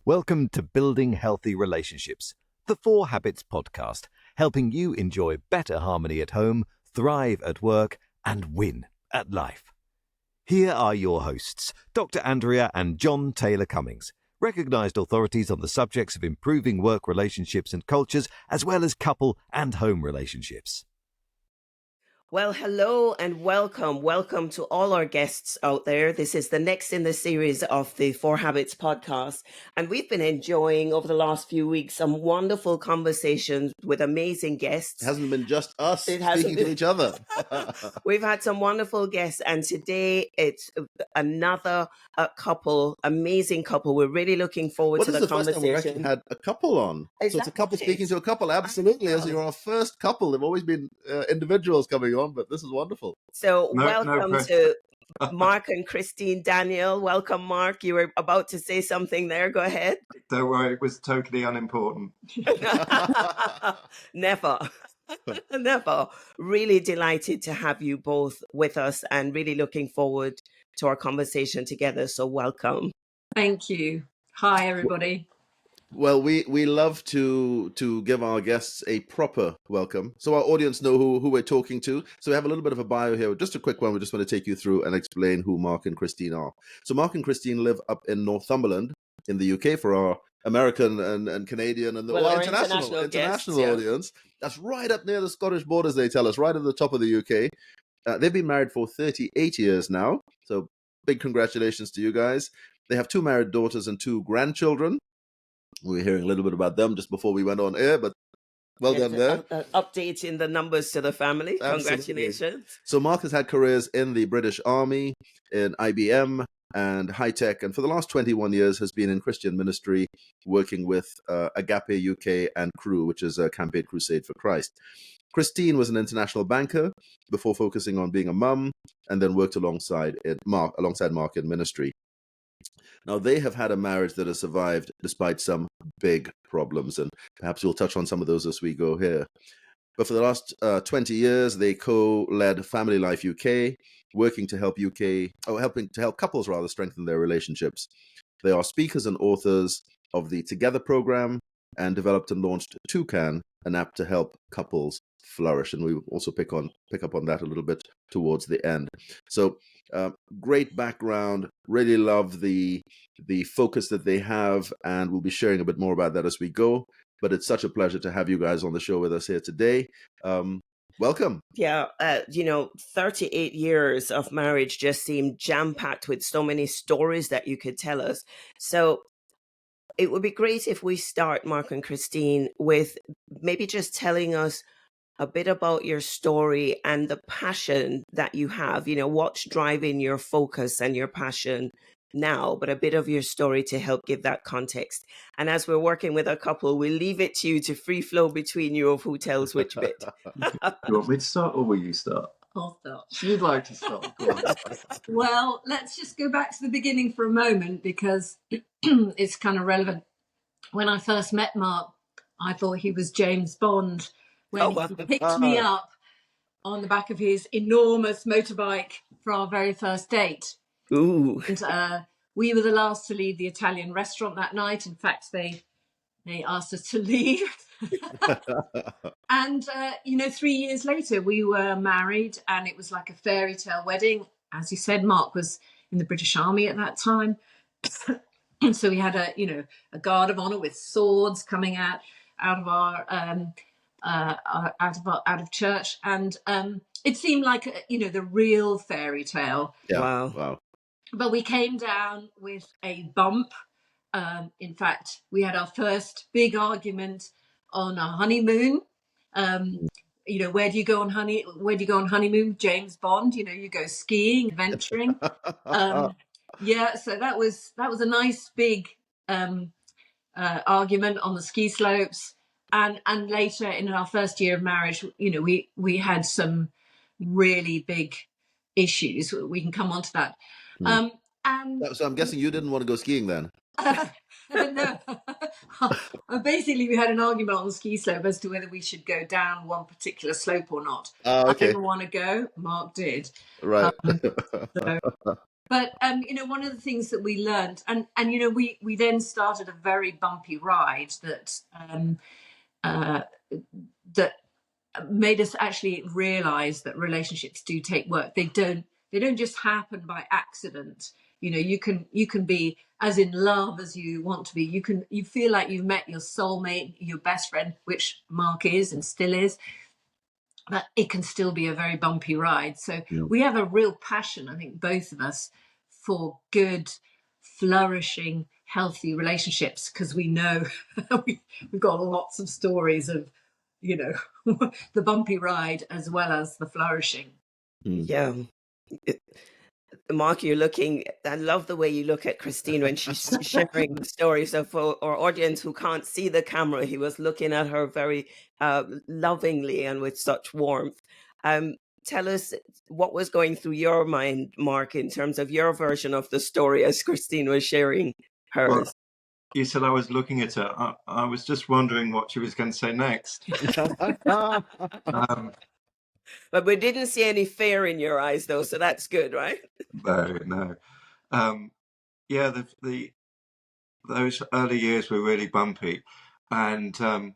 Welcome to Building Healthy Relationships, the 4 Habits podcast, helping you enjoy better harmony at home, thrive at work, and win at life. Here are your hosts, Dr. Andrea and Jon Taylor-Cummings, recognized authorities on the subjects of improving work relationships and cultures, as well as couple and home relationships. Well, hello and welcome. Welcome to all our guests out there. This is the next in the series of the 4 Habits podcast. And we've been enjoying over the last few weeks some wonderful conversations with amazing guests. It hasn't been just us speaking to each other. We've had some wonderful guests. And today it's another couple, amazing couple. We're really looking forward to the conversation. First time we've actually had a couple on. Exactly. So it's a couple speaking to a couple. Absolutely. As you're our first couple. There have always been individuals coming on, but this is wonderful. So welcome to Mark and Christine Daniel. Welcome, Mark. You were about to say something there. Go ahead. Don't worry, it was totally unimportant. Never. Never. Really delighted to have you both with us and really looking forward to our conversation together. So welcome. Thank you. Hi, everybody. Well, we love to give our guests a proper welcome, so our audience know who we're talking to. So we have a little bit of a bio here, just a quick one. We just want to take you through and explain who Mark and Christine are. So Mark and Christine live up in Northumberland in the UK for our American and Canadian and international audience. That's right up near the Scottish borders, they tell us, right at the top of the UK. They've been married for 38 years now, so big congratulations to you guys. They have 2 married daughters and 2 grandchildren. We were hearing a little bit about them just before we went on air, but well done there. Updating the numbers to the family. Absolutely. Congratulations. So Mark has had careers in the British Army, in IBM, and high tech, and for the last 21 years has been in Christian ministry, working with Agape UK and Crew, which is a Campaign Crusade for Christ. Christine was an international banker before focusing on being a mum, and then worked alongside Mark in ministry. Now, they have had a marriage that has survived despite some big problems, and perhaps we'll touch on some of those as we go here. But for the last 20 years, they co-led FamilyLife UK, working to help helping to help couples rather strengthen their relationships. They are speakers and authors of the Together program and developed and launched Toucan, an app to help couples flourish. And we also pick up on that a little bit towards the end. So great background, really love the focus that they have, and we'll be sharing a bit more about that as we go. But it's such a pleasure to have you guys on the show with us here today. Welcome. Yeah, 38 years of marriage just seemed jam-packed with so many stories that you could tell us. So it would be great if we start, Mark and Christine, with maybe just telling us a bit about your story and the passion that you have, what's driving your focus and your passion now, but a bit of your story to help give that context. And as we're working with a couple, we'll leave it to you to free flow between you of who tells which bit. You want me to start or will you start? I'll start. You'd like to start. Go on. Well, let's just go back to the beginning for a moment because it's kind of relevant. When I first met Mark, I thought he was James Bond when he picked me up on the back of his enormous motorbike for our very first date. Ooh. And we were the last to leave the Italian restaurant that night. In fact, they asked us to leave. And, 3 years later, we were married and it was like a fairy tale wedding. As you said, Mark was in the British Army at that time. And so we had a guard of honor with swords coming out of our out of church, and it seemed like the real fairy tale. Yeah. Wow. But we came down with a bump. In fact, we had our first big argument on our honeymoon. Where do you go on honeymoon? James Bond. You go skiing, adventuring. Yeah, so that was a nice big argument on the ski slopes. And later in our first year of marriage, we had some really big issues. We can come on to that. So I'm guessing you didn't want to go skiing then? No. Basically, we had an argument on the ski slope as to whether we should go down one particular slope or not. Okay. I didn't want to go. Mark did. Right. But one of the things that we learned, and we then started a very bumpy ride that that made us actually realize that relationships do take work. They don't just happen by accident. You can be as in love as you want to be. You feel like you've met your soulmate, your best friend, which Mark is and still is, but it can still be a very bumpy ride. So we have a real passion, I think, both of us, for good, flourishing, healthy relationships, because we know we've got lots of stories of the bumpy ride as well as the flourishing. Yeah. Mark, I love the way you look at Christine when she's sharing the story. So for our audience who can't see the camera, he was looking at her very lovingly and with such warmth. Tell us what was going through your mind, Mark, in terms of your version of the story as Christine was sharing hers. Well, you said I was looking at her. I was just wondering what she was going to say next. But we didn't see any fear in your eyes, though, so that's good, right? No. Yeah, those early years were really bumpy, and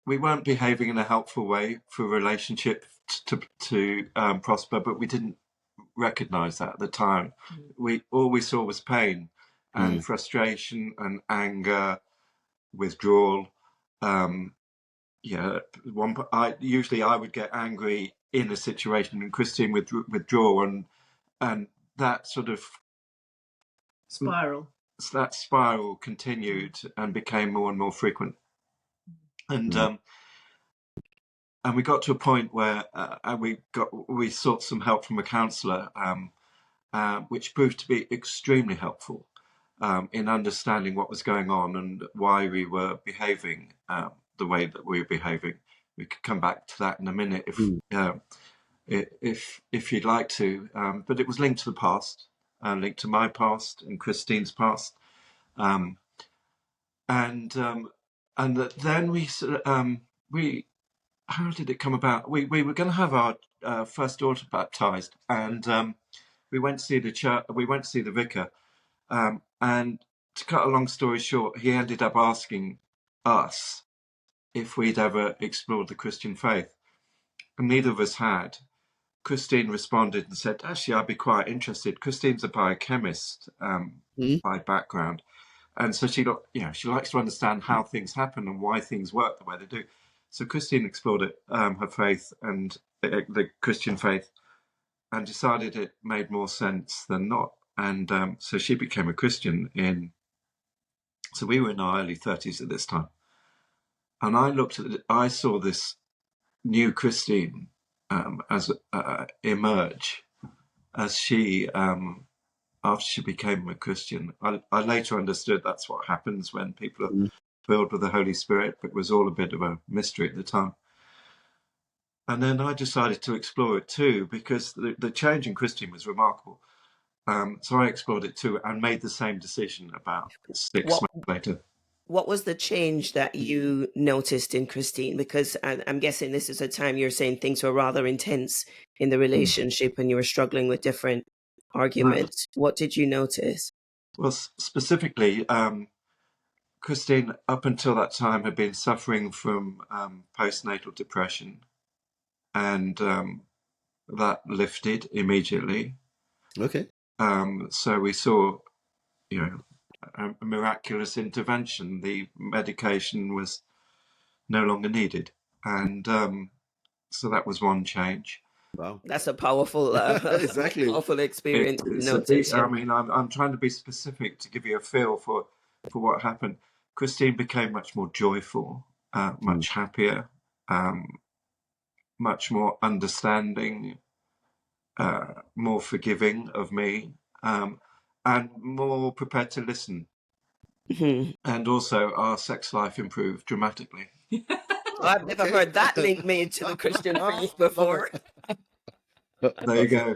we weren't behaving in a helpful way for a relationship to prosper, but we didn't recognize that at the time. All we saw was pain and frustration and anger, withdrawal. I would get angry in a situation, and Christine would withdraw, and that sort of spiral. That spiral continued and became more and more frequent, and we got to a point where we sought some help from a counsellor, which proved to be extremely helpful in understanding what was going on and why we were behaving the way that we were behaving. We could come back to that in a minute if you'd like to, but it was linked to the past, linked to my past and Christine's past, and then we how did it come about? We were going to have our first daughter baptized, and we went to see the church. We went to see the vicar, and to cut a long story short, he ended up asking us if we'd ever explored the Christian faith, and neither of us had. Christine responded and said, "Actually, I'd be quite interested." Christine's a biochemist by background, and so she likes to understand how things happen and why things work the way they do. So Christine explored it, her faith and the Christian faith, and decided it made more sense than not. And so she became a Christian so we were in our early 30s at this time. And I saw this new Christine emerge as she, after she became a Christian. I later understood that's what happens when people are filled with the Holy Spirit, but it was all a bit of a mystery at the time. And then I decided to explore it too, because the change in Christine was remarkable. So I explored it too and made the same decision about 6 months later. What was the change that you noticed in Christine? Because I'm guessing this is a time you're saying things were rather intense in the relationship and you were struggling with different arguments. What did you notice? Well, specifically, Christine, up until that time, had been suffering from postnatal depression, and that lifted immediately. Okay. So we saw, a miraculous intervention. The medication was no longer needed, and so that was one change. Wow, that's a powerful, exactly, powerful experience. I'm trying to be specific to give you a feel for what happened. Christine became much more joyful, much happier, much more understanding, more forgiving of me, and more prepared to listen. And also our sex life improved dramatically. I've never heard that link made to the Christian faith before. There you go.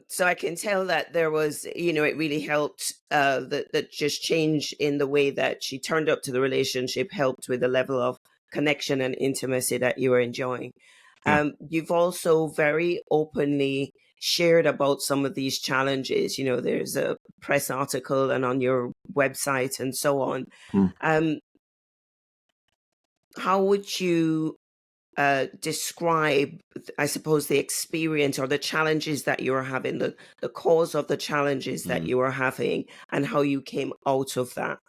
So I can tell that there was, it really helped, that just change in the way that she turned up to the relationship helped with the level of connection and intimacy that you were enjoying. You've also very openly shared about some of these challenges. You know, there's a press article and on your website and so on. Mm. How would you describe, I suppose, the experience or the challenges that you were having, the cause of the challenges that you were having, and how you came out of that?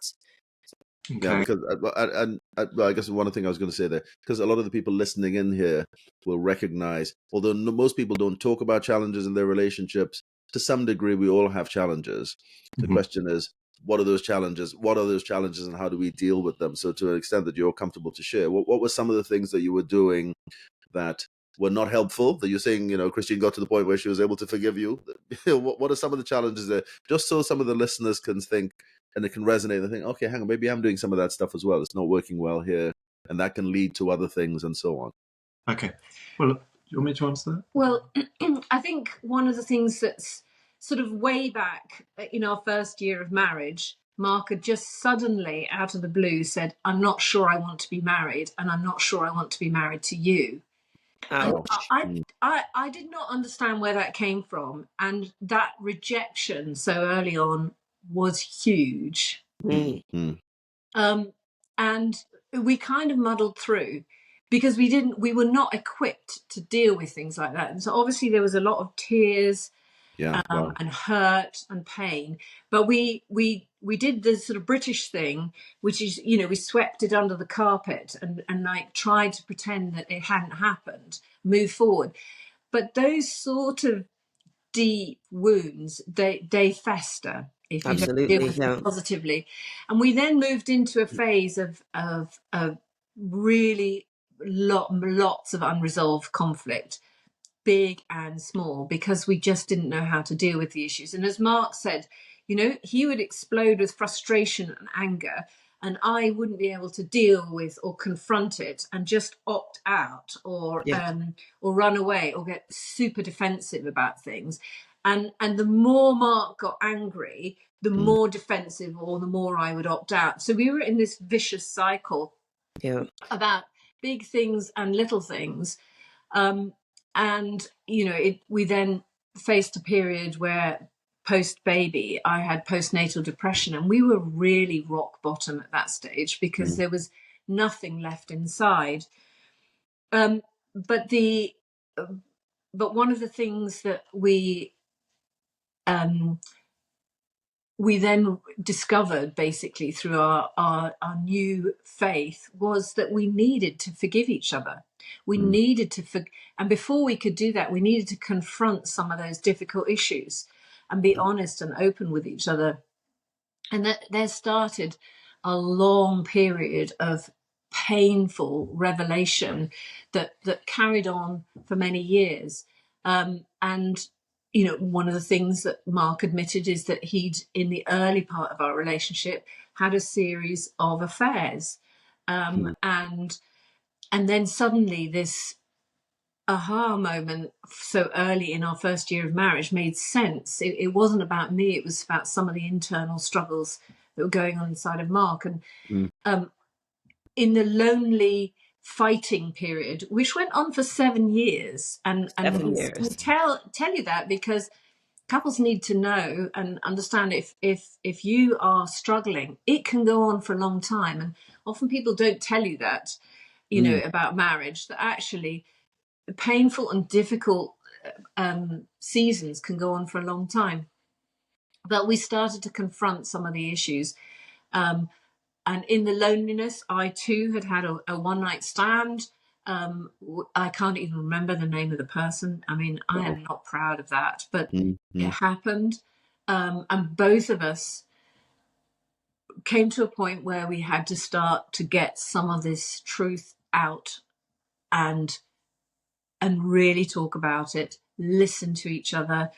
Okay. Yeah, because I guess one thing I was going to say there, because a lot of the people listening in here will recognize, although most people don't talk about challenges in their relationships, to some degree we all have challenges. The Mhm. question is, what are those challenges? What are those challenges, and how do we deal with them? So, to an extent that you're comfortable to share, what were some of the things that you were doing that were not helpful? That you're saying, Christine got to the point where she was able to forgive you. What are some of the challenges there? Just so some of the listeners can think and it can resonate and think, okay, hang on, maybe I'm doing some of that stuff as well. It's not working well here, and that can lead to other things and so on. Okay. Well, do you want me to answer that? Well, I think one of the things that's sort of way back in our first year of marriage, Mark had just suddenly, out of the blue, said, "I'm not sure I want to be married, and I'm not sure I want to be married to you." And Ouch. I did not understand where that came from. And that rejection so early on was huge. Mm. And we kind of muddled through because we were not equipped to deal with things like that. And so obviously there was a lot of tears Yeah, wow. and hurt and pain. But we did the sort of British thing, which is, we swept it under the carpet and like tried to pretend that it hadn't happened, move forward. But those sort of deep wounds, they fester if you don't deal Absolutely, with them yeah. positively. And we then moved into a phase of really lots of unresolved conflict, big and small, because we just didn't know how to deal with the issues. And as Mark said, he would explode with frustration and anger, and I wouldn't be able to deal with or confront it and just opt out or Yeah. run away or get super defensive about things. And the more Mark got angry, the more defensive or the more I would opt out. So we were in this vicious cycle Yeah. about big things and little things. And we then faced a period where post baby I had postnatal depression, and we were really rock bottom at that stage because there was nothing left inside. But one of the things that we then discovered basically through our new faith was that we needed to forgive each other. We needed to and before we could do that, we needed to confront some of those difficult issues and be honest and open with each other. And that there started a long period of painful revelation that carried on for many years. And one of the things that Mark admitted is that he'd, in the early part of our relationship, had a series of affairs. And then suddenly this aha moment so early in our first year of marriage made sense. It wasn't about me, it was about some of the internal struggles that were going on inside of Mark. And in the lonely fighting period, which went on for 7 years, and 7 years. tell you that because couples need to know and understand if you are struggling, it can go on for a long time. And often people don't tell you that, about marriage, that actually painful and difficult seasons can go on for a long time. But we started to confront some of the issues. And in the loneliness, I too had a one-night stand. I can't even remember the name of the person. I mean, I am not proud of that, but it happened. And both of us came to a point where we had to start to get some of this truth out and really talk about it, listen to each other,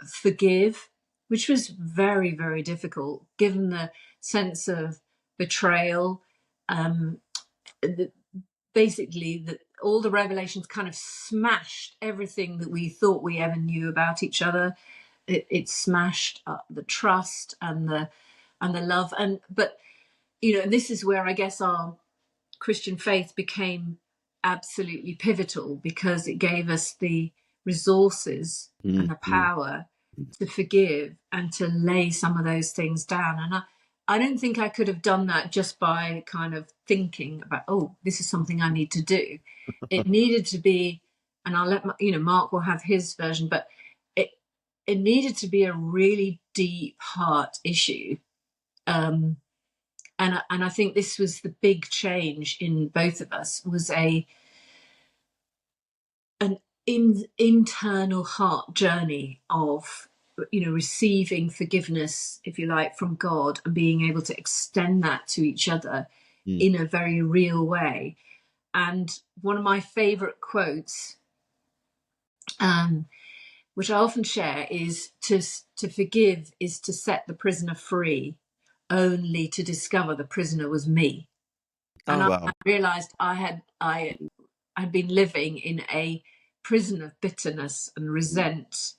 forgive, which was very, very difficult given the sense of betrayal. Basically, all the revelations kind of smashed everything that we thought we ever knew about each other. It smashed the trust and the love. But this is where I guess our Christian faith became absolutely pivotal, because it gave us the resources Mm, and the power to forgive and to lay some of those things down. And I don't think I could have done that just by kind of thinking about, oh, this is something I need to do. It needed to be, and I'll let Mark will have his version, but it needed to be a really deep heart issue. And I think this was the big change in both of us, was an internal heart journey of receiving forgiveness, if you like, from God, and being able to extend that to each other in a very real way. And one of my favorite quotes, which I often share, is to forgive is to set the prisoner free, only to discover the prisoner was me. And wow. I realized I had been living in a prison of bitterness and resent,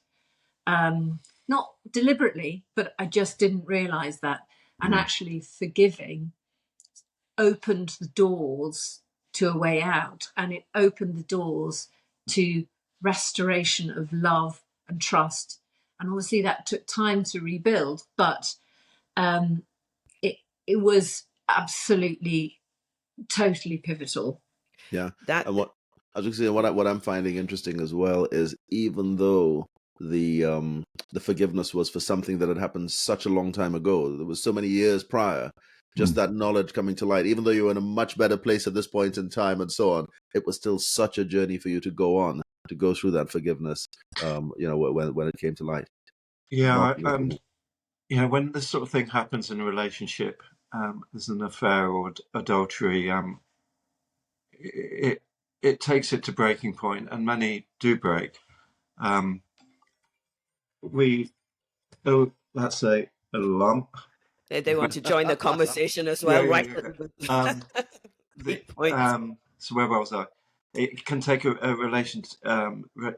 not deliberately, but I just didn't realize that. And actually forgiving opened the doors to a way out, and it opened the doors to restoration of love and trust. And obviously that took time to rebuild, but it was absolutely, totally pivotal. Yeah. That And what I was going to say, what I'm finding interesting as well is, even though the forgiveness was for something that had happened such a long time ago, there was so many years prior, just that knowledge coming to light, even though you were in a much better place at this point in time and so on, it was still such a journey for you to go through that forgiveness, when it came to light. Yeah, and when this sort of thing happens in a relationship, there's an affair or adultery, it takes it to breaking point, and many do break. That's a lump. they want to join the conversation as well, Yeah, right? yeah. So where was I? It can take a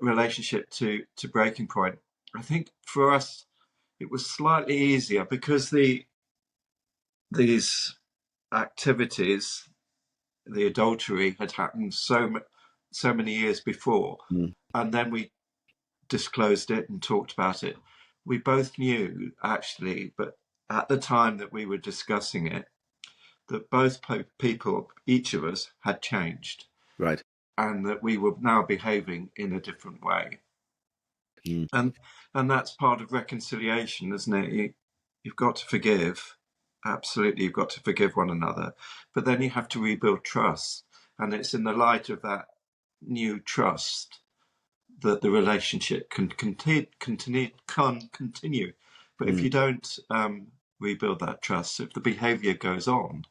relationship to breaking point. I think for us, it was slightly easier because these activities, the adultery, had happened so many years before, and then we disclosed it and talked about it. We both knew, actually, but at the time that we were discussing it, that both people, each of us, had changed, Right. and that we were now behaving in a different way. And that's part of reconciliation, isn't it? You've got to forgive. Absolutely, you've got to forgive one another. But then you have to rebuild trust. And it's in the light of that new trust that the relationship can continue. But if you don't rebuild that trust, if the behavior goes on,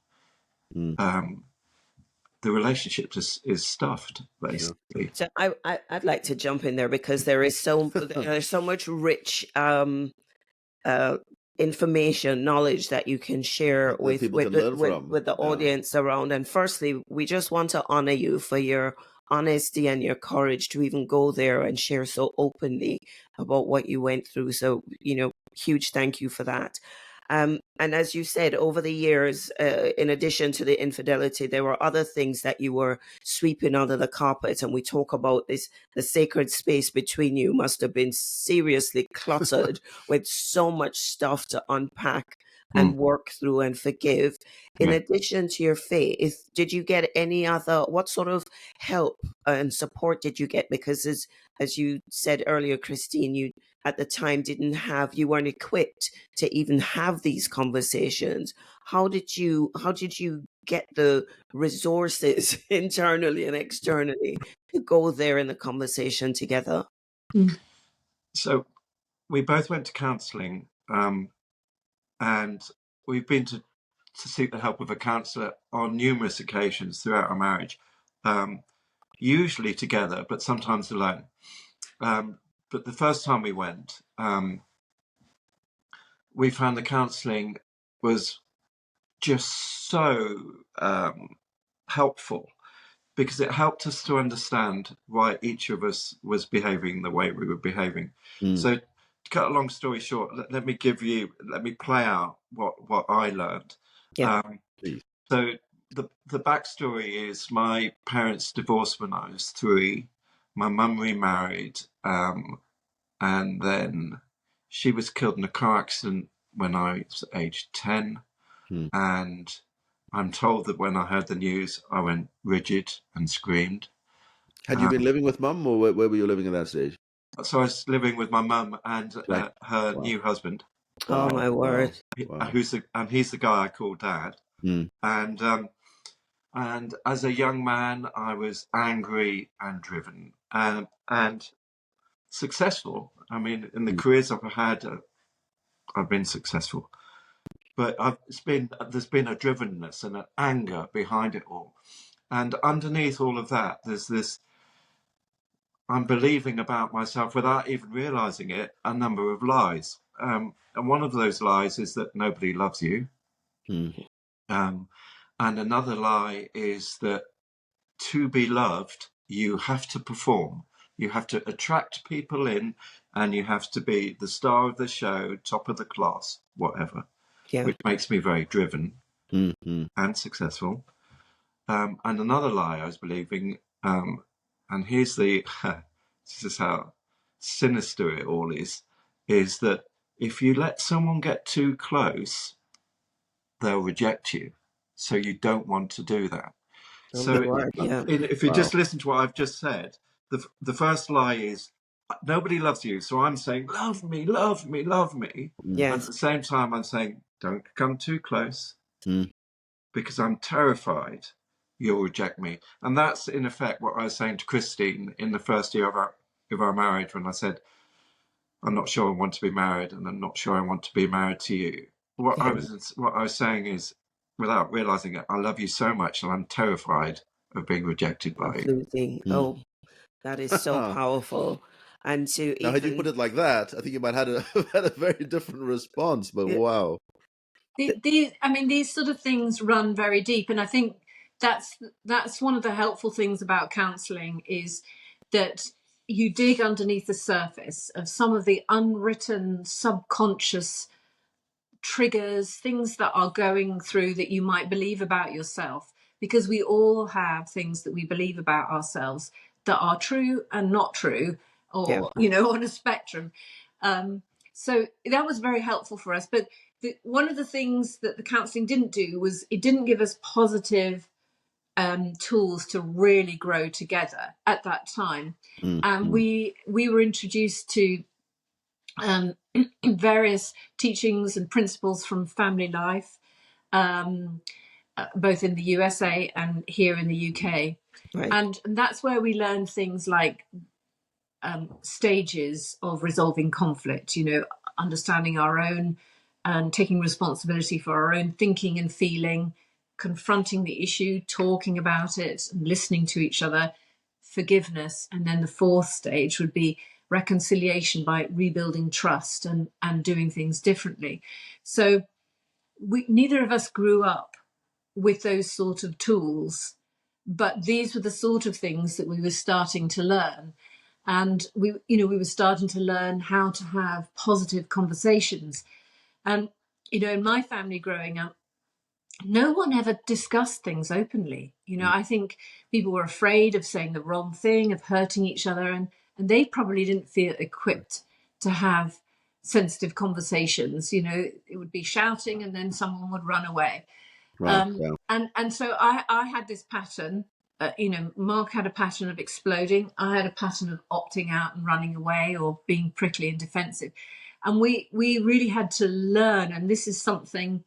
the relationship is stuffed, basically. So I'd like to jump in there, because there's so much rich information, knowledge that you can share with the audience around. And firstly, we just want to honor you for your honesty and your courage to even go there and share so openly about what you went through. So, huge thank you for that. And as you said, over the years, in addition to the infidelity, there were other things that you were sweeping under the carpet. And we talk about this, the sacred space between you must have been seriously cluttered with so much stuff to unpack and work through and forgive. In addition to your faith, did you get what sort of help and support did you get? Because as you said earlier, Christine, you at the time you weren't equipped to even have these conversations. How did you get the resources internally and externally to go there in the conversation together? So we both went to counselling, and we've been to seek the help of a counsellor on numerous occasions throughout our marriage, usually together, but sometimes alone. But the first time we went, we found the counselling was just so helpful, because it helped us to understand why each of us was behaving the way we were behaving. So, to cut a long story short, let me play out what I learned. Yeah. So the backstory is, my parents divorced when I was 3. my mum remarried, and then she was killed in a car accident when I was aged 10. And I'm told that when I heard the news, I went rigid and screamed. Had you been living with mum, or where were you living at that stage? So I was living with my mum and her Wow. new husband. Oh my word! Wow. He's the guy I call Dad. And as a young man, I was angry and driven and successful. I mean, in the careers I've had, I've been successful. But there's been a drivenness and an anger behind it all. And underneath all of that, there's this, I'm believing about myself without even realizing it, a number of lies. And one of those lies is that nobody loves you. And another lie is that to be loved, you have to perform. You have to attract people in, and you have to be the star of the show, top of the class, whatever, which makes me very driven and successful. And another lie I was believing, and here's this is how sinister it all is that if you let someone get too close, they'll reject you. So you don't want to do that. If you just listen to what I've just said, the first lie is nobody loves you. So I'm saying, love me, love me, love me. Yes. And at the same time, I'm saying, don't come too close because I'm terrified you'll reject me. And that's in effect what I was saying to Christine in the first year of our marriage, when I said, I'm not sure I want to be married, and I'm not sure I want to be married to you. What I was saying is, without realizing it, I love you so much, and I'm terrified of being rejected by you. Oh, that is so powerful. And to now, had you put it like that, I think you might have had a very different response. But wow, these sort of things run very deep, and I think that's one of the helpful things about counselling is that you dig underneath the surface of some of the unwritten subconscious triggers, things that are going through that you might believe about yourself, because we all have things that we believe about ourselves that are true and not true, or on a spectrum. So that was very helpful for us. But one of the things that the counselling didn't do was it didn't give us positive tools to really grow together at that time. And we were introduced to various teachings and principles from FamilyLife, both in the USA and here in the UK. Right. And that's where we learned things like stages of resolving conflict, understanding our own and taking responsibility for our own thinking and feeling, confronting the issue, talking about it, and listening to each other, forgiveness. And then the fourth stage would be reconciliation by rebuilding trust and doing things differently. So neither of us grew up with those sort of tools, but these were the sort of things that we were starting to learn. And we were starting to learn how to have positive conversations. And, in my family growing up, no one ever discussed things openly. I think people were afraid of saying the wrong thing, of hurting each other, and they probably didn't feel equipped to have sensitive conversations. It would be shouting and then someone would run away. And so I had this pattern. Mark had a pattern of exploding. I had a pattern of opting out and running away or being prickly and defensive. And we really had to learn, and this is something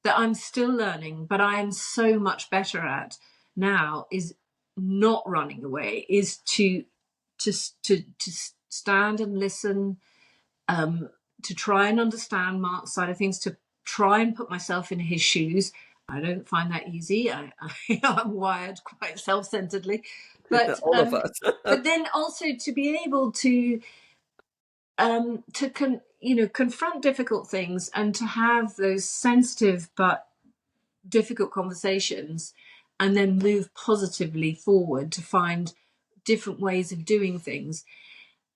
that I'm still learning, but I am so much better at now, is not running away, is to stand and listen, to try and understand Mark's side of things, to try and put myself in his shoes. I don't find that easy. I'm wired quite self-centeredly, but all of us. but then also to be able to confront difficult things and to have those sensitive but difficult conversations, and then move positively forward to find different ways of doing things.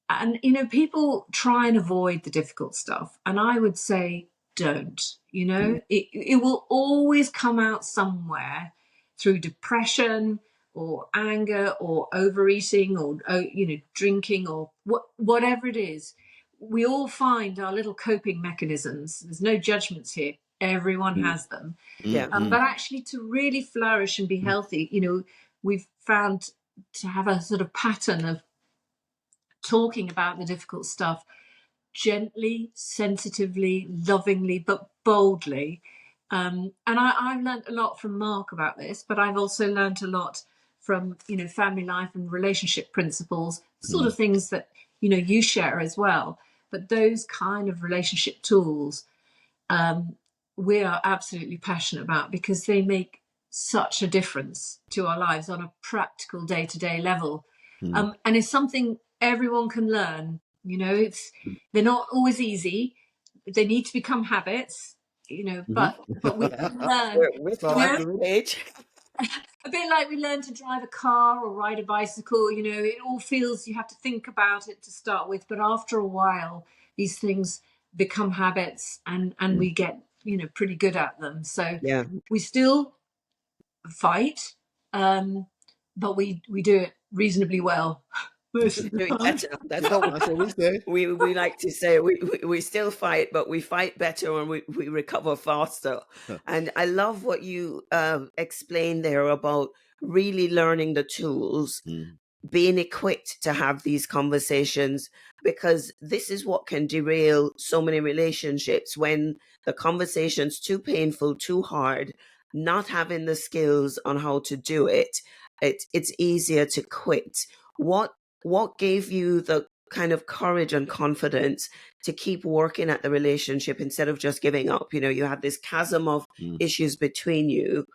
And people try and avoid the difficult stuff, and I would say don't. It will always come out somewhere through depression or anger or overeating or drinking or whatever it is, we all find our little coping mechanisms. There's no judgments here. Everyone has them. Yeah. But actually, to really flourish and be healthy, we've found to have a sort of pattern of talking about the difficult stuff gently, sensitively, lovingly, but boldly. And I've learned a lot from Mark about this, but I've also learned a lot from, family life and relationship principles, sort of things that, you share as well. But those kind of relationship tools, we are absolutely passionate about because they make such a difference to our lives on a practical day-to-day level. And it's something everyone can learn. They're not always easy. They need to become habits, but we can learn. We're still at the age. A bit like we learn to drive a car or ride a bicycle, it all feels you have to think about it to start with, but after a while, these things become habits and we get, pretty good at them. So we still fight, but we do it reasonably well. That's what we say. We like to say we still fight, but we fight better and we recover faster. And I love what you explained there about really learning the tools, being equipped to have these conversations, because this is what can derail so many relationships when the conversation's too painful, too hard, not having the skills on how to do it. It's easier to quit. What gave you the kind of courage and confidence to keep working at the relationship instead of just giving up? You had this chasm of issues between you.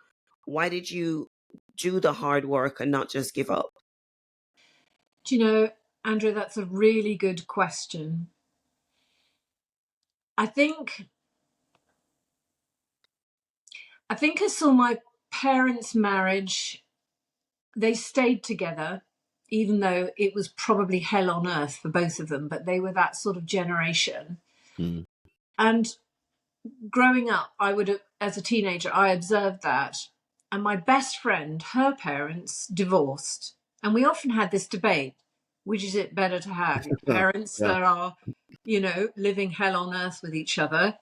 Why did you do the hard work and not just give up? Do you know, Andrea, that's a really good question. I think I saw my parents' marriage. They stayed together, even though it was probably hell on earth for both of them, but they were that sort of generation. And growing up, as a teenager, I observed that. And my best friend, her parents divorced. And we often had this debate, which is it better to have? Your parents that are, living hell on earth with each other,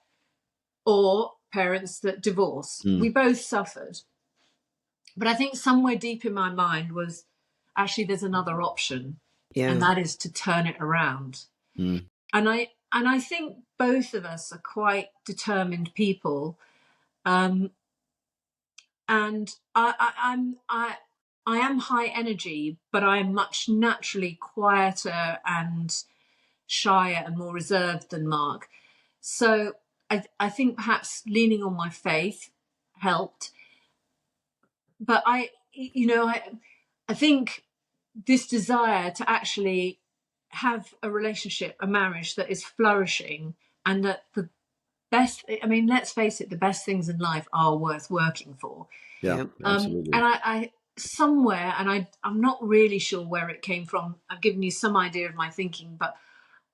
or parents that divorce? We both suffered. But I think somewhere deep in my mind was, actually, there's another option, and that is to turn it around. And I think both of us are quite determined people, and I am high energy, but I am much naturally quieter and shyer and more reserved than Mark. So I think perhaps leaning on my faith helped. But I think this desire to actually have a relationship, a marriage that is flourishing, and that the best, let's face it, the best things in life are worth working for. Absolutely. And I somewhere, and I'm not really sure where it came from. I've given you some idea of my thinking, but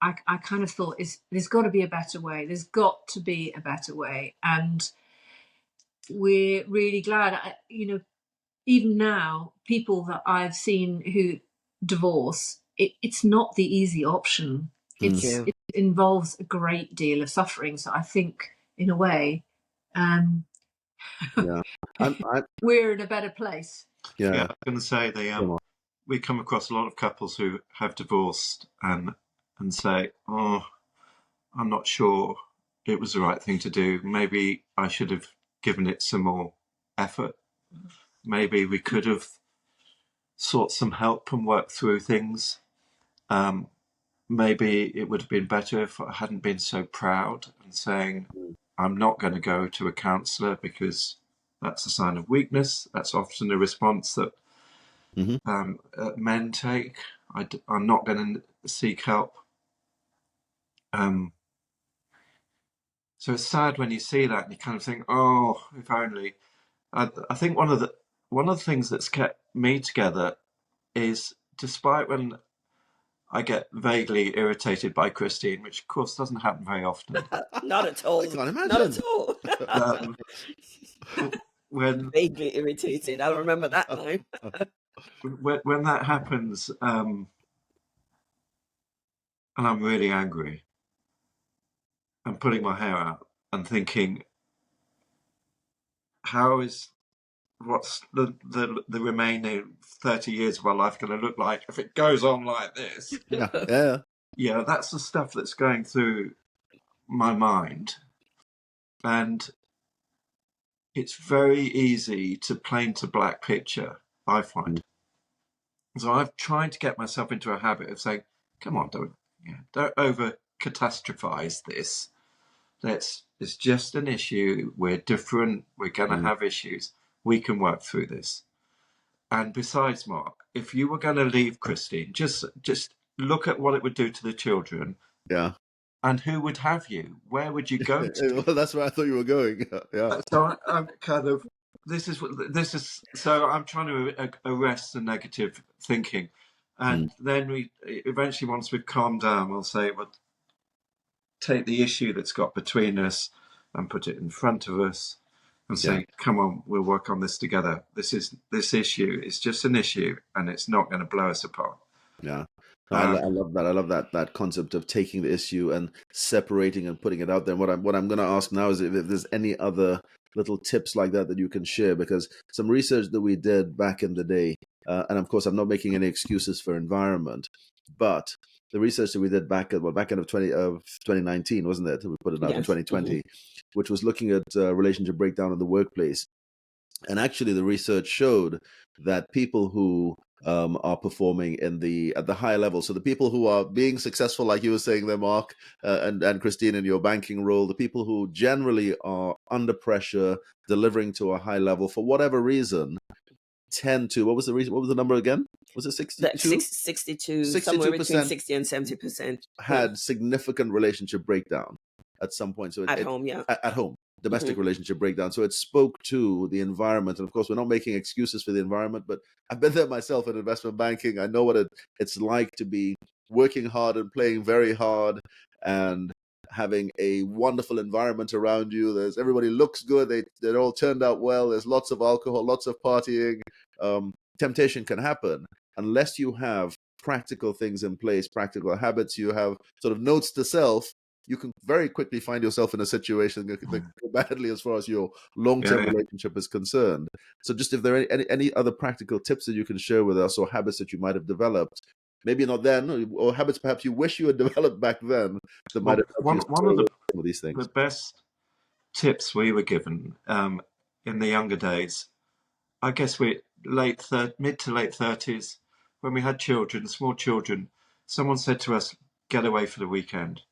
I kind of thought, there's got to be a better way. There's got to be a better way. And we're really glad, even now, people that I've seen who divorce, it's not the easy option. It involves a great deal of suffering. So I think, in a way, we're in a better place. I was going to say we come across a lot of couples who have divorced and say, "Oh, I'm not sure it was the right thing to do. Maybe I should have given it some more effort. Maybe we could have sought some help and worked through things. Maybe it would have been better if I hadn't been so proud and saying, I'm not going to go to a counsellor because that's a sign of weakness. That's often a response that men take. I'm not going to seek help. So it's sad when you see that and you kind of think, oh, if only. I think one of the things that's kept me together is, despite when I get vaguely irritated by Christine, which of course doesn't happen very often. Not at all. I can't imagine. Not at all. When vaguely irritated, I'll remember that time. when that happens, and I'm really angry, I'm pulling my hair out and thinking, how is what's the remaining 30 years of my life going to look like if it goes on like this? Yeah. Yeah, that's the stuff that's going through my mind, and it's very easy to paint a black picture, I find. So I've tried to get myself into a habit of saying, come on, don't over catastrophize this. It's just an issue. We're different. We're going to have issues. We can work through this. And besides, Mark, if you were going to leave Christine, just look at what it would do to the children. Yeah. And who would have you? Where would you go to? Well, that's where I thought you were going. Yeah. So I'm kind of, this is, so I'm trying to arrest the negative thinking. And then we eventually, once we've calmed down, we'll say, well, take the issue that's got between us and put it in front of us and say, come on, we'll work on this together. This issue is just an issue and it's not going to blow us apart. Yeah. I love that. I love that concept of taking the issue and separating and putting it out there. And what I'm going to ask now is if there's any other little tips like that you can share, because some research that we did back in the day, and of course I'm not making any excuses for environment, but the research that we did back end of 2019, wasn't it? We put it out in 2020, which was looking at relationship breakdown in the workplace. And actually the research showed that people who are performing at the higher level. So the people who are being successful, like you were saying there, Mark, and Christine, in your banking role, the people who generally are under pressure, delivering to a high level for whatever reason, tend to, what was the reason? What was the number again? Was it 62? 62, somewhere between 60 and 70%. Had significant relationship breakdown at some point. So at home, yeah. At home. Domestic relationship breakdown. So it spoke to the environment. And of course, we're not making excuses for the environment, but I've been there myself in investment banking. I know what it's like to be working hard and playing very hard and having a wonderful environment around you. Everybody looks good. They're all turned out well. There's lots of alcohol, lots of partying. Temptation can happen unless you have practical things in place, practical habits. You have sort of notes to self. You can very quickly find yourself in a situation that could go badly as far as your long-term relationship is concerned. So just if there are any other practical tips that you can share with us, or habits that you might have developed, maybe not then, or habits perhaps you wish you had developed back then, that might have helped you one of some of these things. The best tips we were given in the younger days, I guess mid to late 30s, when we had children, small children, someone said to us, get away for the weekend.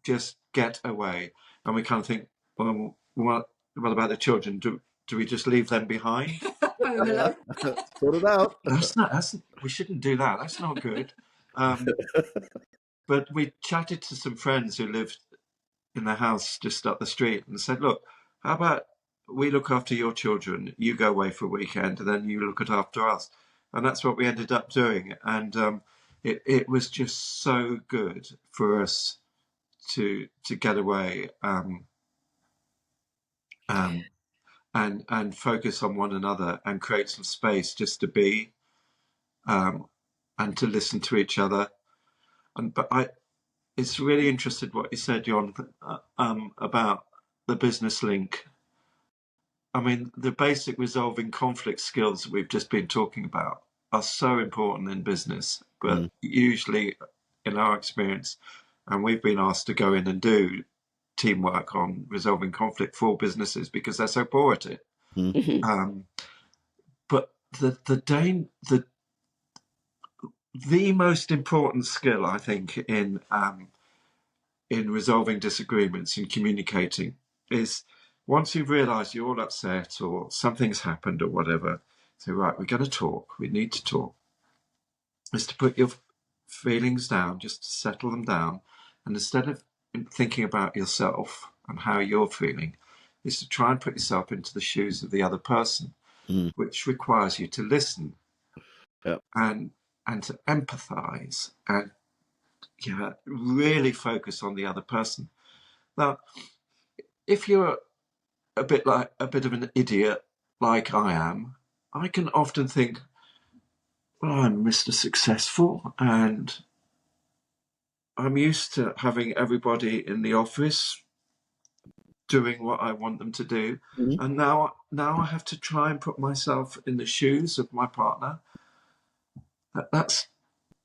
Just get away. And we kind of think, well, what about the children? Do we just leave them behind? Sort it out. We shouldn't do that. That's not good. But we chatted to some friends who lived in the house just up the street and said, look, how about we look after your children, you go away for a weekend, and then you look after us. And that's what we ended up doing. And it was just so good for us to get away and focus on one another and create some space just to be and to listen to each other. It's really interesting what you said, Jon, about the business link. I mean, the basic resolving conflict skills that we've just been talking about are so important in business, but usually in our experience, and we've been asked to go in and do teamwork on resolving conflict for businesses because they're so poor at it. But the most important skill, I think, in resolving disagreements and communicating is, once you've realised you're all upset or something's happened or whatever, say, right, we're going to talk. We need to talk. Is to put your feelings down, just to settle them down, and instead of thinking about yourself and how you're feeling, is to try and put yourself into the shoes of the other person, which requires you to listen and to empathise and really focus on the other person. Now, if you're a bit of an idiot like I am, I can often think, I'm Mr. Successful, and I'm used to having everybody in the office doing what I want them to do. Mhm. And now I have to try and put myself in the shoes of my partner. That's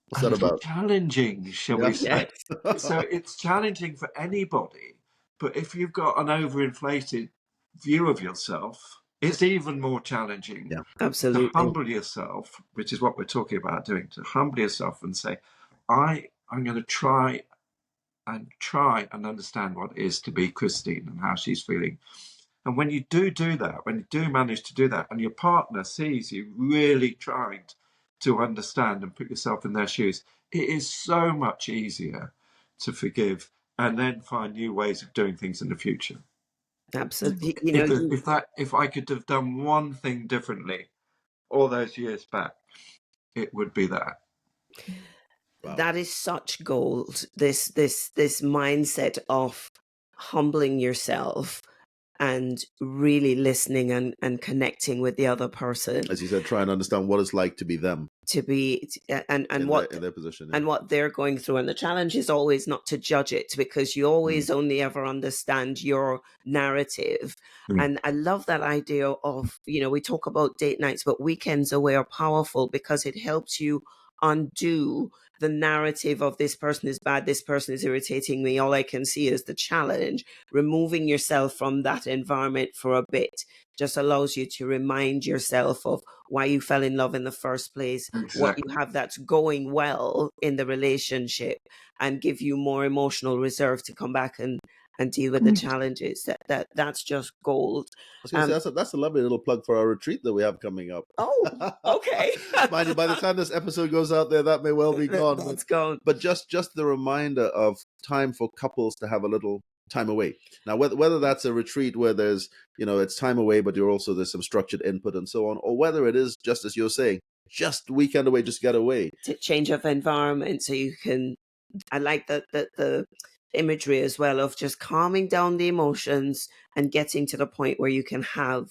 What's a that little about? challenging, shall we Yeah. say. Yes, So it's challenging for anybody, but if you've got an overinflated view of yourself, it's even more challenging Yeah. to absolutely. humble yourself, which is what we're talking about doing, to humble yourself and say, I'm going to try and understand what it is to be Christine and how she's feeling. And when you do that, when you do manage to do that, and your partner sees you really trying to understand and put yourself in their shoes, it is so much easier to forgive and then find new ways of doing things in the future. Absolutely. You know, If I could have done one thing differently all those years back, it would be that. Wow. that is such gold. This mindset of humbling yourself and really listening and connecting with the other person As you said, try and understand what it's like to be them to be and in what their position. and what they're going through. And the challenge is always not to judge it, because you always only ever understand your narrative. Mm. And I love that idea of, we talk about date nights, but weekends away are powerful because it helps you undo the narrative of this person is bad, this person is irritating me, all I can see is the challenge. Removing yourself from that environment for a bit just allows you to remind yourself of why you fell in love in the first place, what Exactly. you have that's going well in the relationship, and give you more emotional reserve to come back and deal with the challenges. That's just gold. I was going to say that's a lovely little plug for our retreat that we have coming up. Oh, okay. Mind you, by the time this episode goes out there, that may well be gone. That's gone. But just the reminder of time for couples to have a little time away. Now, whether that's a retreat where there's, it's time away, but there's some structured input and so on, or whether it is just as you're saying, just weekend away, just get away. To change of environment so you can. I like the imagery as well of just calming down the emotions and getting to the point where you can have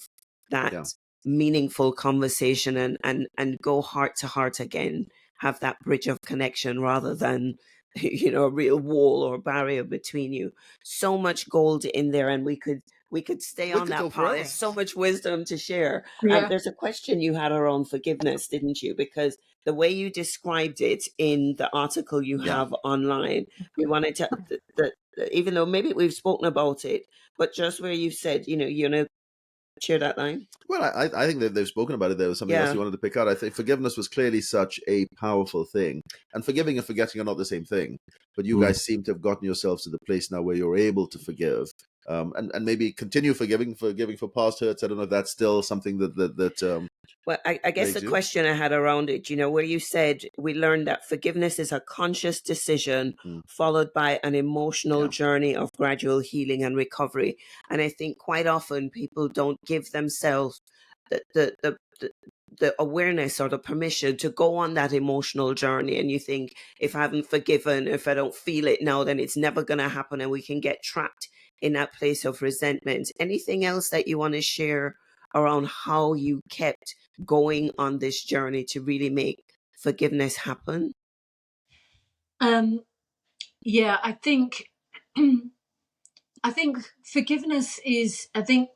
that meaningful conversation and go heart to heart again, have that bridge of connection rather than a real wall or barrier between you. So much gold in there, and we could stay We on could that talk part. forever. There's so much wisdom to share. Yeah. There's a question you had around forgiveness, didn't you? Because the way you described it in the article you have online, we wanted to, even though maybe we've spoken about it, but just where you said, share that line. Well, I think that they've spoken about it. There was something else you wanted to pick out. I think forgiveness was clearly such a powerful thing. And forgiving and forgetting are not the same thing. But you guys seem to have gotten yourselves to the place now where you're able to forgive. And maybe continue forgiving for past hurts. I don't know if that's still something that well, I guess the question I had around it, where you said we learned that forgiveness is a conscious decision followed by an emotional journey of gradual healing and recovery. And I think quite often people don't give themselves the awareness or the permission to go on that emotional journey. And you think, if I haven't forgiven, if I don't feel it now, then it's never going to happen. And we can get trapped in that place of resentment. Anything else that you want to share around how you kept going on this journey to really make forgiveness happen? Yeah, I think forgiveness is, I think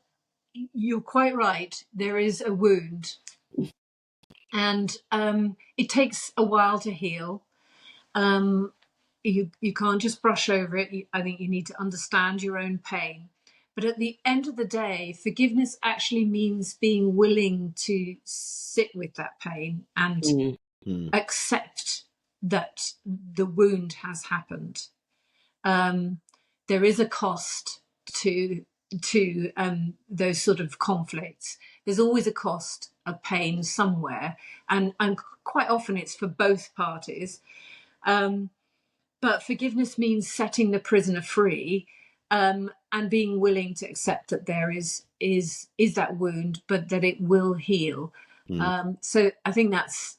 you're quite right. There is a wound, and it takes a while to heal. You can't just brush over it. I think you need to understand your own pain. But at the end of the day, forgiveness actually means being willing to sit with that pain and accept that the wound has happened. There is a cost to those sort of conflicts. There's always a cost of pain somewhere, and quite often it's for both parties. But forgiveness means setting the prisoner free, and being willing to accept that there is that wound, but that it will heal. So I think that's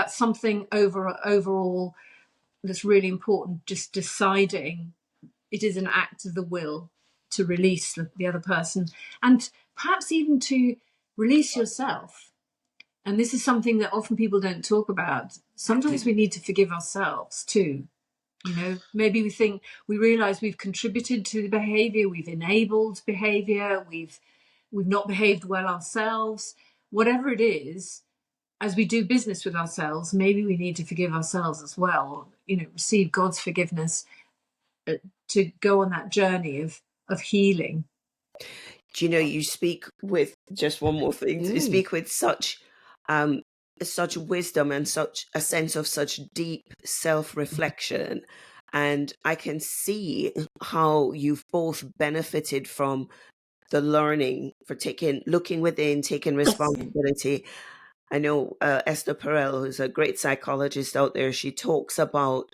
something overall that's really important. Just deciding it is an act of the will to release the other person, and perhaps even to release yourself. And this is something that often people don't talk about. Sometimes we need to forgive ourselves too. You know, maybe we realize we've contributed to the behavior, we've enabled behavior, we've not behaved well ourselves. Whatever it is, as we do business with ourselves, maybe we need to forgive ourselves as well, you know, receive God's forgiveness to go on that journey of healing. Do you know, you speak with, just one more thing, you speak with such wisdom and such a sense of such deep self-reflection. And I can see how you've both benefited from the learning for looking within, taking responsibility. I know Esther Perel, who's a great psychologist out there, she talks about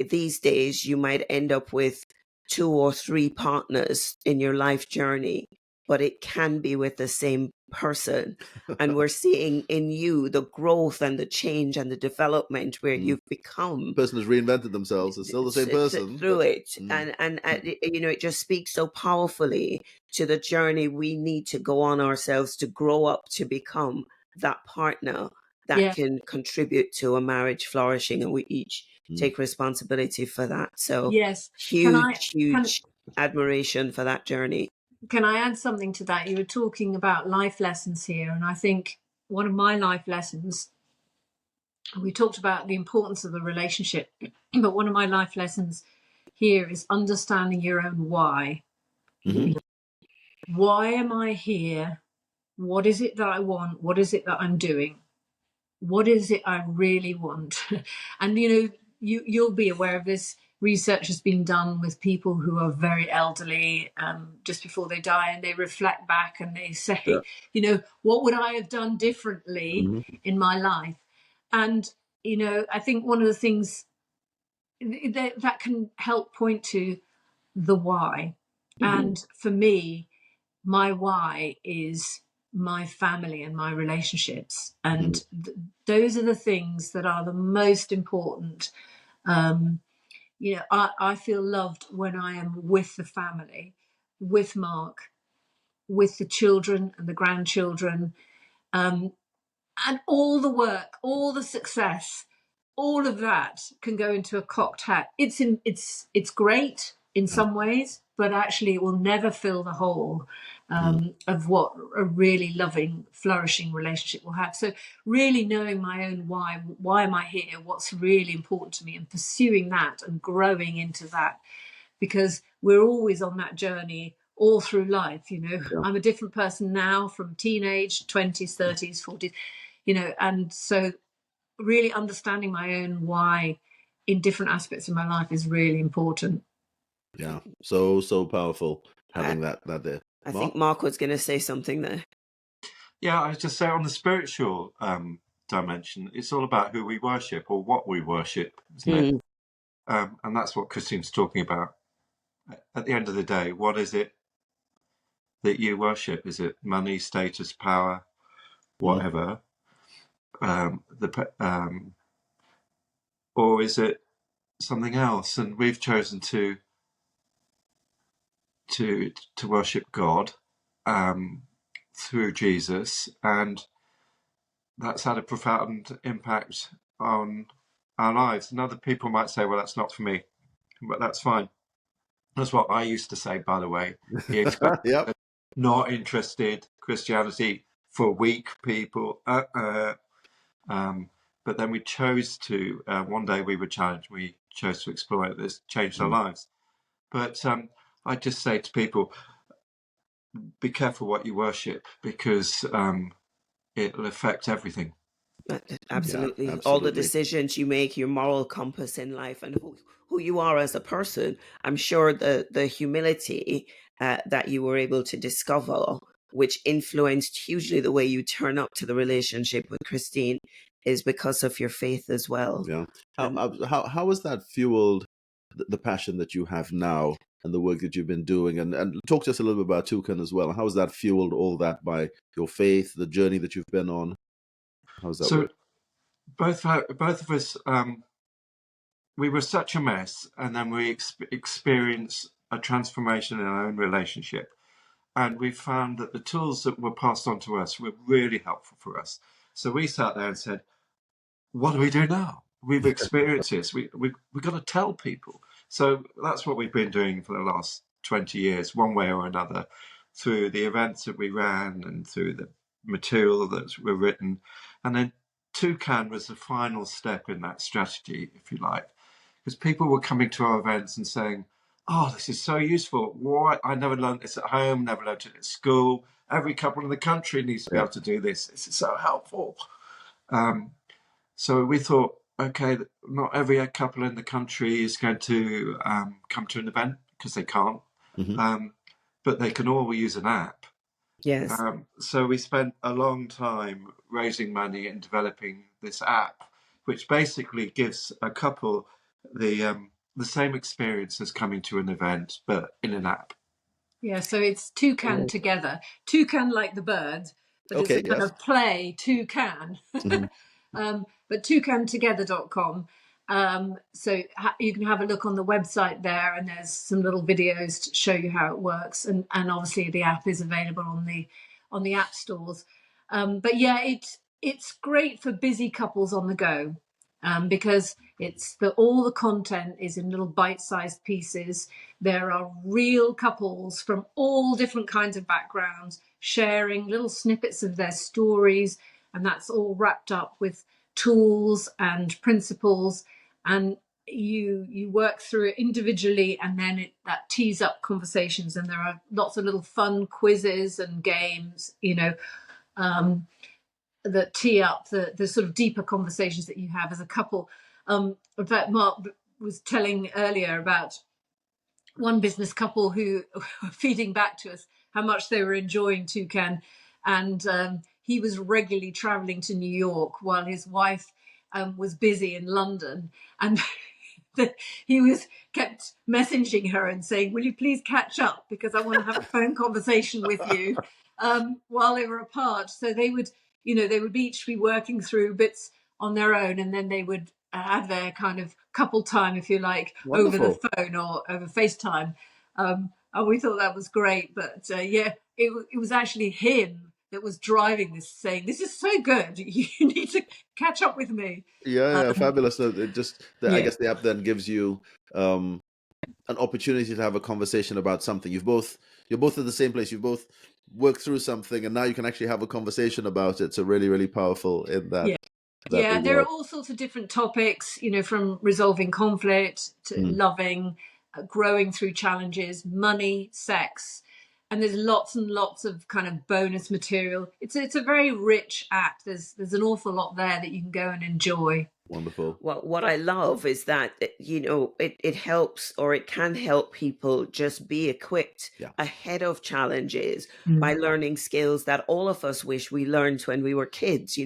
these days you might end up with 2 or 3 partners in your life journey, but it can be with the same person. And we're seeing in you the growth and the change and the development where you've become. The person has reinvented themselves. It's still the same person. Through it. And you know, it just speaks so powerfully to the journey we need to go on ourselves to grow up to become that partner that can contribute to a marriage flourishing, and we each take responsibility for that. So yes, huge admiration for that journey. Can I add something to that? You were talking about life lessons here, and I think one of my life lessons, we talked about the importance of the relationship, but one of my life lessons here is understanding your own why. Why am I here? What is it that I want? What is it that I'm doing? What is it I really want? And, you know, you'll be aware of this. Research has been done with people who are very elderly just before they die, and they reflect back and they say, you know, what would I have done differently in my life? And, you know, I think one of the things that can help point to the why. And for me, my why is my family and my relationships. And those are the things that are the most important. You know, I feel loved when I am with the family, with Mark, with the children and the grandchildren, and all the work, all the success, all of that can go into a cocked hat. It's great in some ways, but actually it will never fill the hole of what a really loving, flourishing relationship will have. So really knowing my own why am I here, what's really important to me, and pursuing that and growing into that, because we're always on that journey all through life. You know, I'm a different person now from teenage, 20s, 30s, 40s, you know, and so really understanding my own why in different aspects of my life is really important. Yeah, so powerful having that there. I think Mark was going to say something there. Yeah, I was just say on the spiritual dimension, it's all about who we worship or what we worship, isn't it? And that's what Christine's talking about. At the end of the day, what is it that you worship? Is it money, status, power, whatever? Or is it something else? And we've chosen to worship God through Jesus, and that's had a profound impact on our lives. And other people might say, well, that's not for me, but that's fine. That's what I used to say, by the way. Not interested, Christianity for weak people. But then we chose to, one day we were challenged, we chose to explore it. This changed our lives. But I just say to people, be careful what you worship, because it'll affect everything. Absolutely. Yeah, All the decisions you make, your moral compass in life, and who you are as a person. I'm sure the humility that you were able to discover, which influenced hugely the way you turn up to the relationship with Christine, is because of your faith as well. Yeah. How has that fueled the passion that you have now and the work that you've been doing? And talk to us a little bit about Toucan as well. How has that fueled all that by your faith, the journey that you've been on? How's that work? Both of us, we were such a mess, and then we experienced a transformation in our own relationship. And we found that the tools that were passed on to us were really helpful for us. So we sat there and said, what do we do now? We've experienced this. We've got to tell people. So that's what we've been doing for the last 20 years, one way or another, through the events that we ran and through the material that's were written. And then Toucan was the final step in that strategy, if you like, because people were coming to our events and saying, oh, this is so useful. Why? I never learned this at home, never learned it at school. Every couple in the country needs to be able to do this. This is so helpful. So we thought, okay, not every couple in the country is going to come to an event because they can't, but they can all use an app. Yes. So we spent a long time raising money and developing this app, which basically gives a couple the same experience as coming to an event, but in an app. Yeah, so it's Toucan together. Toucan like the bird, but Okay, it's a kind of play Toucan. But toucantogether.com. So you can have a look on the website there, and there's some little videos to show you how it works. And obviously the app is available on the app stores. But yeah, it's great for busy couples on the go. Because all the content is in little bite-sized pieces. There are real couples from all different kinds of backgrounds sharing little snippets of their stories, and that's all wrapped up with tools and principles, and you work through it individually, and then that tees up conversations, and there are lots of little fun quizzes and games, that tee up the sort of deeper conversations that you have as a couple. In fact, Mark was telling earlier about one business couple who were feeding back to us how much they were enjoying Toucan, and he was regularly traveling to New York while his wife was busy in London, and he kept messaging her and saying, will you please catch up, because I want to have a phone conversation with you, while they were apart. So they would each be working through bits on their own, and then they would have their kind of couple time, if you like, Wonderful. over the phone or over FaceTime. And we thought that was great. But it was actually him that was driving this, saying, this is so good, you need to catch up with me. Yeah, fabulous. So I guess the app then gives you an opportunity to have a conversation about something. You're both at the same place. You've both worked through something, and now you can actually have a conversation about it. So really, really powerful in that. Yeah, there are all sorts of different topics, from resolving conflict to loving, growing through challenges, money, sex, and there's lots and lots of kind of bonus material. It's a very rich app. There's an awful lot there that you can go and enjoy. Wonderful. Well, what I love is that, it helps, or it can help people just be equipped ahead of challenges by learning skills that all of us wish we learned when we were kids.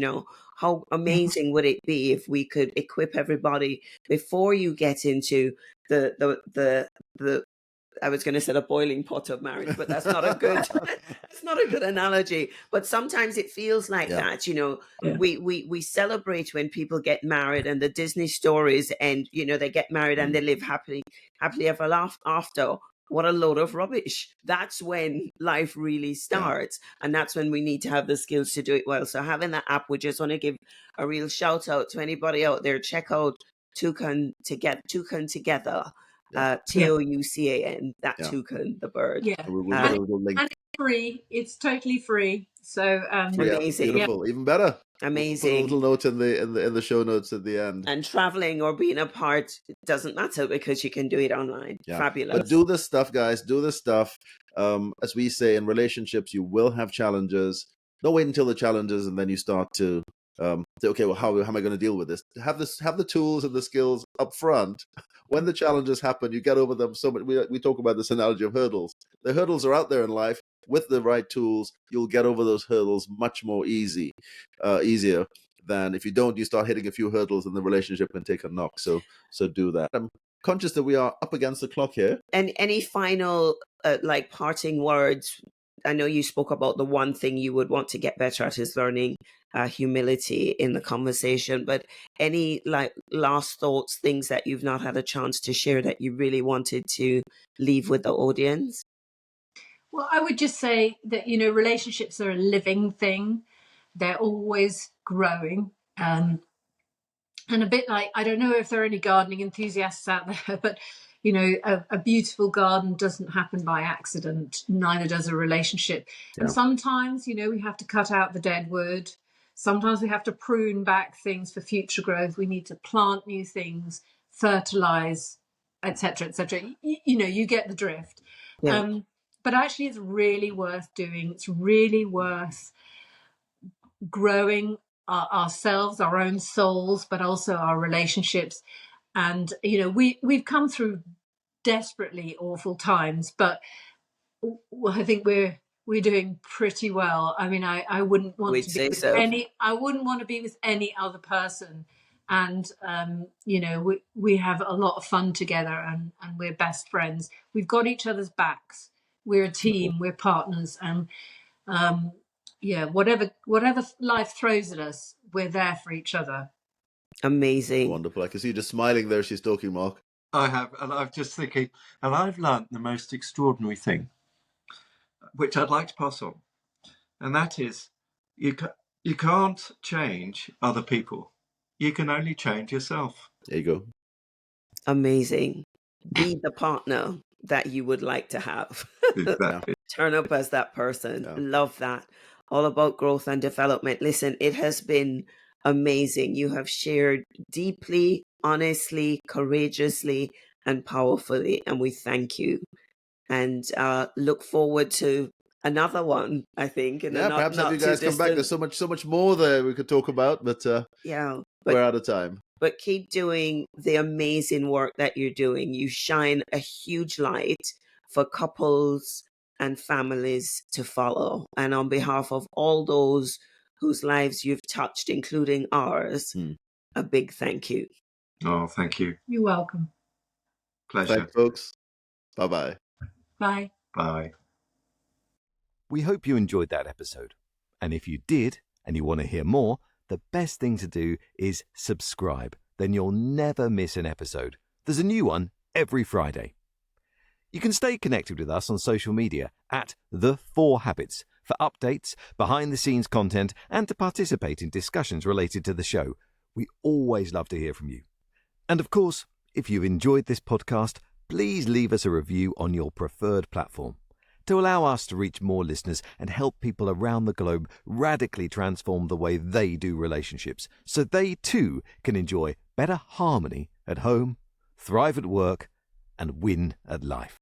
How amazing would it be if we could equip everybody before you get into the I was going to say a boiling pot of marriage, but that's not a good that's not a good analogy. But sometimes it feels like that. We celebrate when people get married, and the Disney stories, and they get married and they live happily ever after. What a load of rubbish. That's when life really starts. And that's when we need to have the skills to do it well. So having that app, we just want to give a real shout out to anybody out there. Check out Toucan Together. Toucan, that toucan, the bird. Yeah, and it's free. It's totally free. So amazing, beautiful, even better. Amazing. We'll put a little note in the show notes at the end. And traveling or being apart doesn't matter, because you can do it online. Fabulous. But do this stuff, guys. Do this stuff. As we say, in relationships, you will have challenges. Don't wait until the challenges, and then you start to say, okay, well, how am I going to deal with this? Have the tools and the skills up front. When the challenges happen, you get over them so much. We talk about this analogy of hurdles. The hurdles are out there in life. With the right tools, you'll get over those hurdles much more easier than if you don't. You start hitting a few hurdles, and the relationship can take a knock. So do that. I'm conscious that we are up against the clock here. And any final parting words? I know you spoke about the one thing you would want to get better at is learning humility in the conversation, but any last thoughts, things that you've not had a chance to share that you really wanted to leave with the audience? Well, I would just say that, relationships are a living thing. They're always growing. And a bit like, I don't know if there are any gardening enthusiasts out there, but, you know, a beautiful garden doesn't happen by accident. Neither does a relationship. Yeah. And sometimes, you know, we have to cut out the dead wood. Sometimes we have to prune back things for future growth. We need to plant new things, fertilize, etc., etc. You know, you get the drift. Yeah. But actually, it's really worth doing. It's really worth growing ourselves, our own souls, but also our relationships. And, you know, we've come through desperately awful times, but I think we're doing pretty well. I mean, I wouldn't want We'd to be say with so. I wouldn't want to be with any other person. And, you know, we have a lot of fun together, and we're best friends. We've got each other's backs. We're a team, we're partners. And, yeah, whatever life throws at us, we're there for each other. Amazing. Wonderful. I can see you just smiling there. She's talking, Mark. I have, and I'm just thinking, and I've learnt the most extraordinary thing, which I'd like to pass on, and that is, you can't change other people. You can only change yourself. There you go. Amazing. Be the partner that you would like to have. Exactly. Turn up as that person. Yeah. Love that. All about growth and development. Listen, it has been amazing. You have shared deeply, honestly, courageously, and powerfully, and we thank you. And look forward to another one, I think. Yeah, perhaps have you guys come back. There's so much more there we could talk about, but yeah, we're out of time. But keep doing the amazing work that you're doing. You shine a huge light for couples and families to follow. And on behalf of all those whose lives you've touched, including ours, a big thank you. Oh, thank you. You're welcome. Pleasure. Thanks, folks. Bye-bye. Bye. Bye. We hope you enjoyed that episode. And if you did, and you want to hear more, the best thing to do is subscribe. Then you'll never miss an episode. There's a new one every Friday. You can stay connected with us on social media at The 4 Habits for updates, behind-the-scenes content, and to participate in discussions related to the show. We always love to hear from you. And of course, if you've enjoyed this podcast, please leave us a review on your preferred platform to allow us to reach more listeners and help people around the globe radically transform the way they do relationships so they too can enjoy better harmony at home, thrive at work, and win at life.